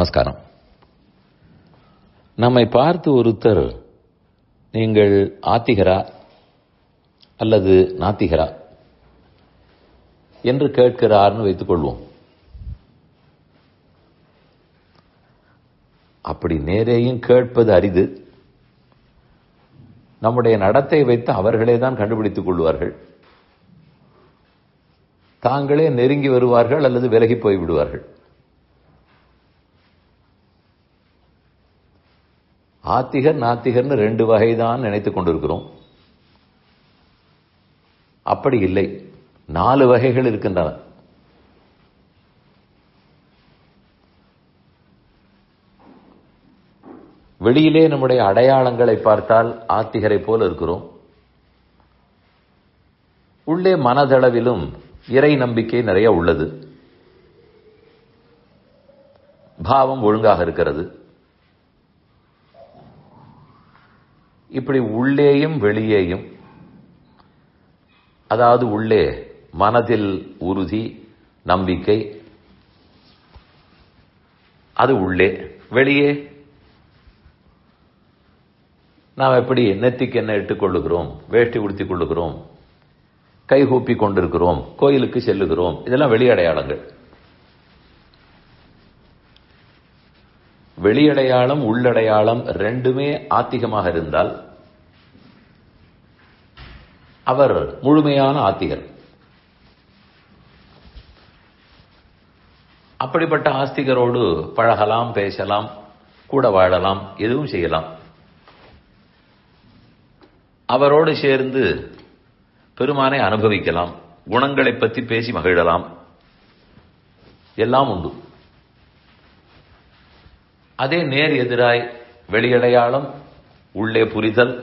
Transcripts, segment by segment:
நமஸ்காரம். நம்மை பார்த்து ஒருத்தர் நீங்கள் ஆத்திகரா அல்லது நாத்திகரா என்று கேட்கிறார்னு வைத்துக் கொள்வோம். அப்படி நேரேயும் கேட்பது அரிது. நம்முடைய நடத்தை வைத்து அவர்களே தான் கண்டுபிடித்துக் கொள்வார்கள். தாங்களே நெருங்கி வருவார்கள் அல்லது விலகி போய்விடுவார்கள். ஆத்திகர் நாத்திகர்னு ரெண்டு வகைதான் நினைத்துக் கொண்டிருக்கிறோம். அப்படி இல்லை, 4 வகைகள் இருக்கின்றன. வெளியிலே நம்முடைய அடையாளங்களை பார்த்தால் ஆத்திகரை போல இருக்கிறோம். உள்ளே மனதளவிலும் இறை நம்பிக்கை நிறைய உள்ளது. பாவம் ஒழுங்காக இருக்கிறது. இப்படி உள்ளேயும் வெளியேயும், அதாவது உள்ளே மனதில் உறுதி நம்பிக்கை, அது உள்ளே. வெளியே நாம் எப்படி நெத்திக்கு என்ன இட்டுக் கொள்ளுகிறோம், வேஷ்டி உடுத்திக் கொள்ளுகிறோம், கைகூப்பி கொண்டிருக்கிறோம், கோயிலுக்கு செல்லுகிறோம், இதெல்லாம் வெளியடையாளங்கள். வெளியடையாளம் உள்ளடையாளம் ரெண்டுமே ஆத்திகமாக இருந்தால் அவர் முழுமையான ஆத்திகர். அப்படிப்பட்ட ஆஸ்திகரோடு பழகலாம், பேசலாம், கூட வாழலாம், எதுவும் செய்யலாம். அவரோடு சேர்ந்து பெருமானை அனுபவிக்கலாம், குணங்களை பற்றி பேசி மகிழலாம், எல்லாம் உண்டு. அதே நேர் எதிராய் வெளியடையாளம் உள்ளே புரிதல்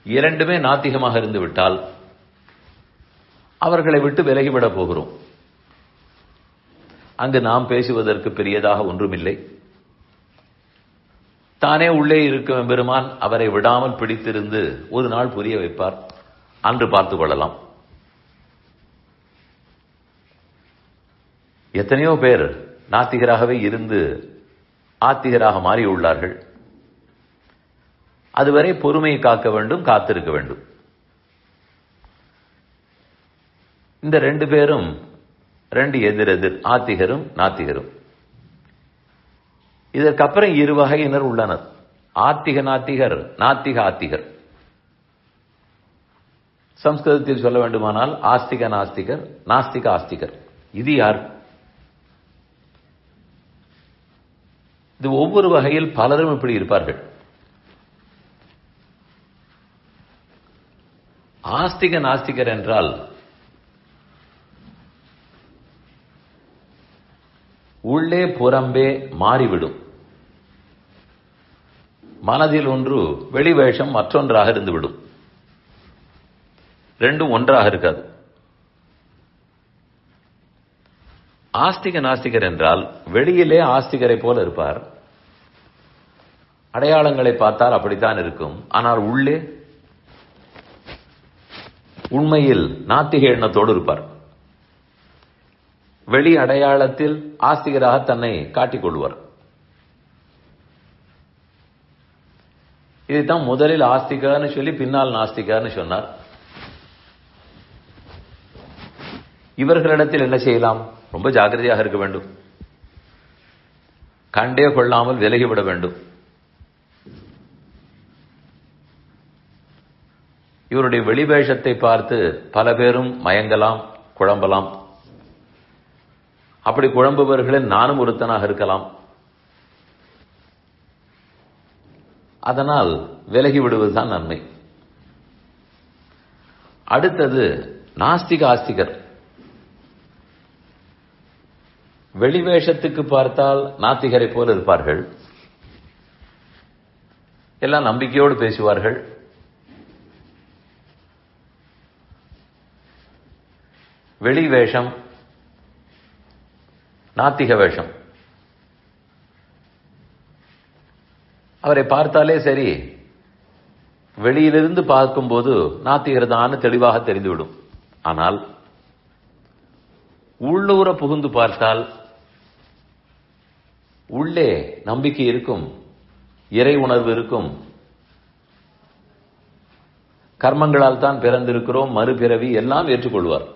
இரண்டுமே நாத்திகமாக இருந்து விட்டால் அவர்களை விட்டு விலகிவிடப் போகிறோம். அங்கு நாம் பேசுவதற்கு பெரியதாக ஒன்றுமில்லை. தானே உள்ளே இருக்கும் பெருமான் அவரை விடாமல் பிடித்திருந்து ஒரு நாள் புரிய வைப்பார், அன்று பார்த்துக் கொள்ளலாம். எத்தனையோ பேர் நாத்திகராகவே இருந்து ஆத்திகராக மாறியுள்ளார்கள். அதுவரை பொறுமையை காக்க வேண்டும், காத்திருக்க வேண்டும். இந்த 2 பேரும் 2 எதிரெதிர், ஆத்திகரும் நாத்திகரும். இதற்கப்புறம் 2 வகையினர் உள்ளனர், ஆத்திக நாத்திகர், நாத்திக ஆத்திகர். சம்ஸ்கிருதத்தில் சொல்ல வேண்டுமானால் ஆஸ்திக நாஸ்திகர், நாஸ்திக ஆஸ்திகர். இது யார்? இது ஒவ்வொரு வகையில் பலரும் இப்படி இருப்பார்கள். ஆஸ்திக நாஸ்திகர் என்றால் உள்ளே புறம்பே மாறிவிடும். மனதில் ஒன்று, வெளிவேஷம் மற்றொன்றாக இருந்துவிடும். ரெண்டும் ஒன்றாக இருக்காது. ஆஸ்திக நாஸ்திகர் என்றால் வெளியிலே ஆஸ்திகரை போல இருப்பார், அடையாளங்களை பார்த்தால் அப்படித்தான் இருக்கும். ஆனால் உள்ளே உண்மையில் நாத்திக எண்ணத்தோடு இருப்பார். வெளி அடையாளத்தில் ஆஸ்திகராக தன்னை காட்டிக் கொள்வார். இதைத்தான் முதலில் ஆஸ்திகன்னு சொல்லி பின்னால் நாஸ்திகன்னு சொன்னார். இவர்களிடத்தில் என்ன செய்யலாம்? ரொம்ப ஜாக்கிரதையாக இருக்க வேண்டும். கண்டே கொள்ளாமல் விலகிவிட வேண்டும். இவருடைய வெளிவேஷத்தை பார்த்து பல பேரும் மயங்கலாம், குழம்பலாம். அப்படி குழம்புபவர்களில் நானும் ஒருத்தனாக இருக்கலாம். அதனால் விலகி விடுவதுதான் நன்மை. அடுத்தது நாஸ்திக ஆஸ்திகர். வெளிவேஷத்துக்கு பார்த்தால் நாத்திகரை போல இருப்பார்கள். எல்லாம் நம்பிக்கையோடு பேசுவார்கள். வெளி வேஷம் நாத்திக வேஷம். அவரை பார்த்தாலே சரி, வெளியிலிருந்து பார்க்கும்போது நாத்திகர் தான் தெளிவாக தெரிந்துவிடும். ஆனால் உள்ளூர புகுந்து பார்த்தால் உள்ளே நம்பிக்கை இருக்கும், இறை உணர்வு இருக்கும். கர்மங்களால் தான் பிறந்திருக்கிறோம், மறுபிறவி எல்லாம் ஏற்றுக்கொள்வார்.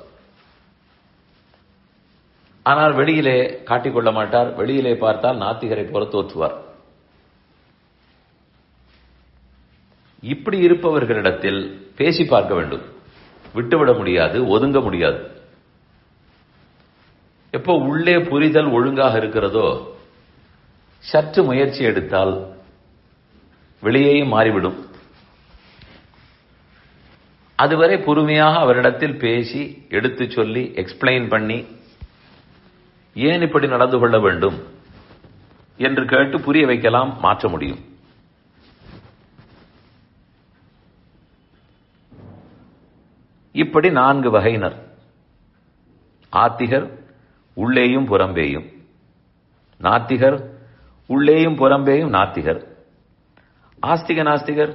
ஆனால் வெளியிலே காட்டிக்கொள்ள மாட்டார். வெளியிலே பார்த்தால் நாத்திகரை போல தோற்றுவார். இப்படி இருப்பவர்களிடத்தில் பேசி பார்க்க வேண்டும். விட்டுவிட முடியாது, ஒதுங்க முடியாது. எப்போ உள்ளே புரிதல் ஒழுங்காக இருக்கிறதோ சற்று முயற்சி எடுத்தால் வெளியேயும் மாறிவிடும். அதுவரை பொறுமையாக அவரிடத்தில் பேசி எடுத்து சொல்லி எக்ஸ்பிளைன் பண்ணி ஏன் இப்படி நடந்து கொள்ள வேண்டும் என்று கேட்டு புரிய வைக்கலாம், மாற்ற முடியும். இப்படி 4 வகையினர். ஆத்திகர் உள்ளேயும் புறம்பேயும், நாத்திகர் உள்ளேயும் புறம்பேயும் நாத்திகர். ஆஸ்திக நாஸ்திகர்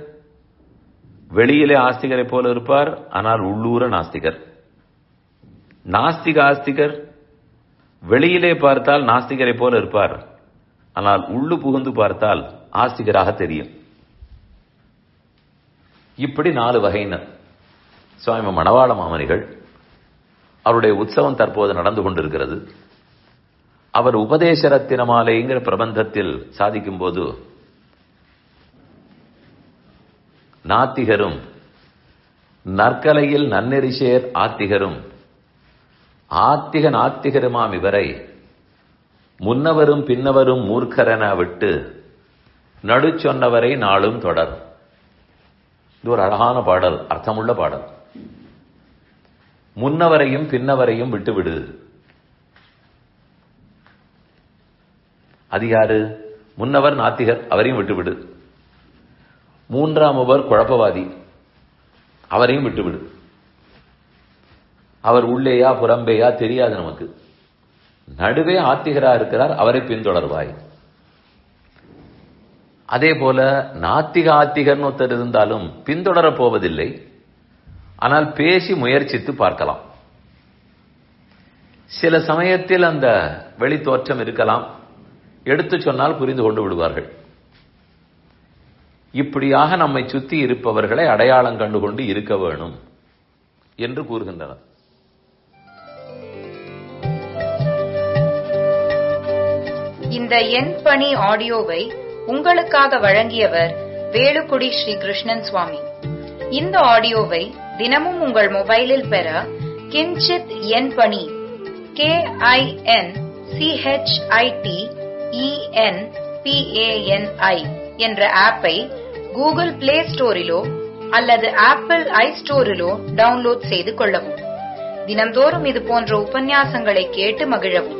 வெளியிலே ஆஸ்திகரை போல இருப்பார், ஆனால் உள்ளூர நாஸ்திகர். நாஸ்திக ஆஸ்திகர் வெளியிலே பார்த்தால் நாஸ்திகரை போல இருப்பார், ஆனால் உள்ளு புகுந்து பார்த்தால் ஆஸ்திகராக தெரியும். இப்படி 4 வகையினர். சுவாமி மணவாள மாமனிகள் அவருடைய உற்சவம் தற்போது நடந்து கொண்டிருக்கிறது. அவர் உபதேச ரத்தினமாலைங்கிற பிரபந்தத்தில் சாதிக்கும் போது நாத்திகரும் நற்கலையில் நன்னெறிசேர் ஆத்திகரும் ஆத்திக நாத்திகருமாம் இவரை முன்னவரும் பின்னவரும் மூர்க்கரென விட்டு நடு சொன்னவரை நாளும் தொடர். இது ஒரு அழகான பாடல், அர்த்தமுள்ள பாடல். முன்னவரையும் பின்னவரையும் விட்டுவிடு. அது யாரு? முன்னவர் நாத்திகர், அவரையும் விட்டுவிடு. 3ஆமவர் குழப்பவாதி, அவரையும் விட்டுவிடு. அவர் உள்ளேயா புறம்பேயா தெரியாது நமக்கு. நடுவே ஆத்திகரா இருக்கிறார், அவரை பின்தொடர்வாய். அதே போல நாத்திக ஆத்திகர்னு ஒருத்தர் இருந்தாலும் பின்தொடரப் போவதில்லை, ஆனால் பேசி முயற்சித்து பார்க்கலாம். சில சமயத்தில் அந்த வெளி தோற்றம் இருக்கலாம், எடுத்து சொன்னால் புரிந்து கொண்டு விடுவார்கள். இப்படியாக நம்மை சுற்றி இருப்பவர்களை அடையாளம் கண்டுகொண்டு இருக்க வேணும் என்று கூறுகின்றனர். இந்த என் பணி ஆடியோவை உங்களுக்காக வழங்கியவர் வேலுக்குடி ஸ்ரீ கிருஷ்ணன் சுவாமி. இந்த ஆடியோவை தினமும் உங்கள் மொபைலில் பெற கிஞ்சித் என் பணி KINCHITENPANI என்ற ஆப்பை கூகுள் பிளே ஸ்டோரிலோ அல்லது ஆப்பிள் ஐஸ்டோரிலோ டவுன்லோட் செய்து கொள்ளவும். தினந்தோறும் இது போன்ற உபன்யாசங்களை கேட்டு மகிழவும்.